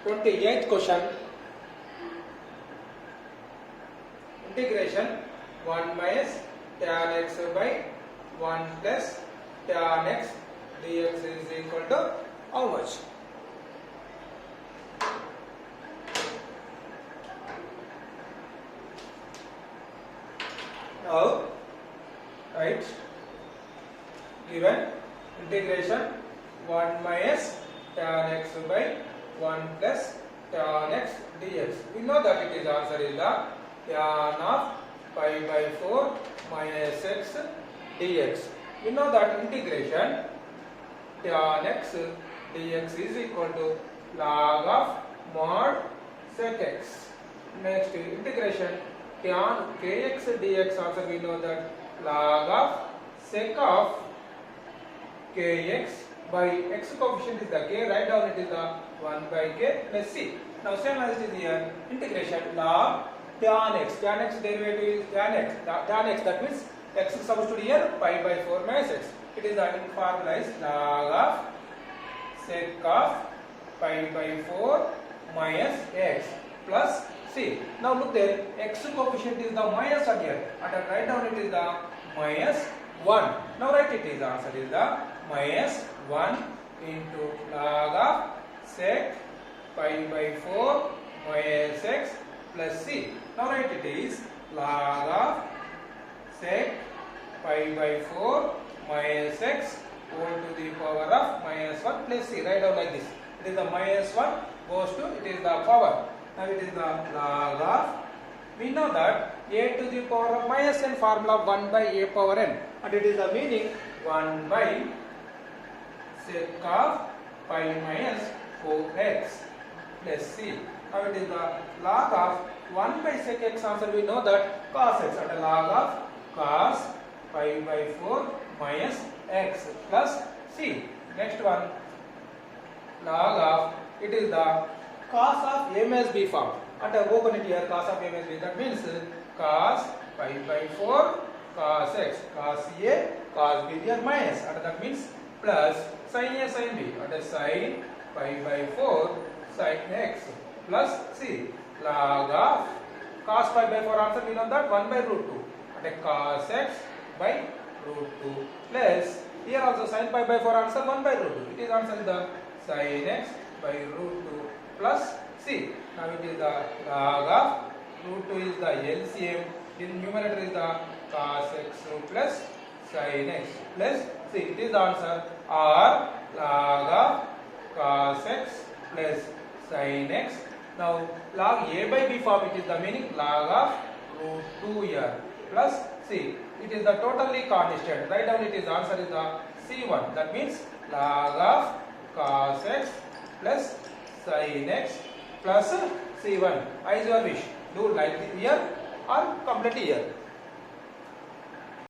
28th question. Integration 1 minus tan x by 1 plus tan x dx is equal to how much? Now, right, given integration 1 minus tan x by 1 plus tan x dx. We know that it is answer is the tan of pi by 4 minus x dx. We know that integration tan x dx is equal to log of mod sec x. Next, integration tan kx dx also we know that log of sec of kx by x coefficient is the k, write down it is the 1 by k plus c. Now same as it is here, integration log tan x derivative is tan x, that means x is substituted here pi by 4 minus x. It is the formula is log of sec of pi by 4 minus x plus c. Now look there, x coefficient is the minus one here, and write down it is the minus 1. Now write it is answer is the minus 1 into log of sec pi by 4 minus x plus c. Now write it is log of sec pi by 4 minus x whole to the power of minus 1 plus c. Write down like this. It is the minus 1 goes to it is the power. Now it is the log of, we know that a to the power of minus n formula 1 by a power n, and it is the meaning 1 by sec of pi minus 4x plus c. Now it is the log of 1 by sec x answer we know that cos x, and the log of cos pi by 4 minus x plus c. Next one, log of, it is the cos of a minus b form, and open it here, cos of a minus b, that means cos pi by 4 cos x, cos a cos b here minus, and that means plus sin a sin b, and sin pi by 4 sin x plus c. Log of cos pi by 4 answer we know that 1 by root 2, and cos x by root 2 plus here also sin pi by 4 answer 1 by root 2. It is answer is the sin x by root 2 plus c. Now it is the log of root 2 is the LCM, in numerator is the cos x plus sin x plus c. It is the answer, or log of cos x plus sin x. Now log a by b form, it is the meaning log of root 2 here plus c. It is the totally constant. Write down it is answer is the c1. That means log of cos x plus sin x plus c1. As your wish. Do like here or complete here.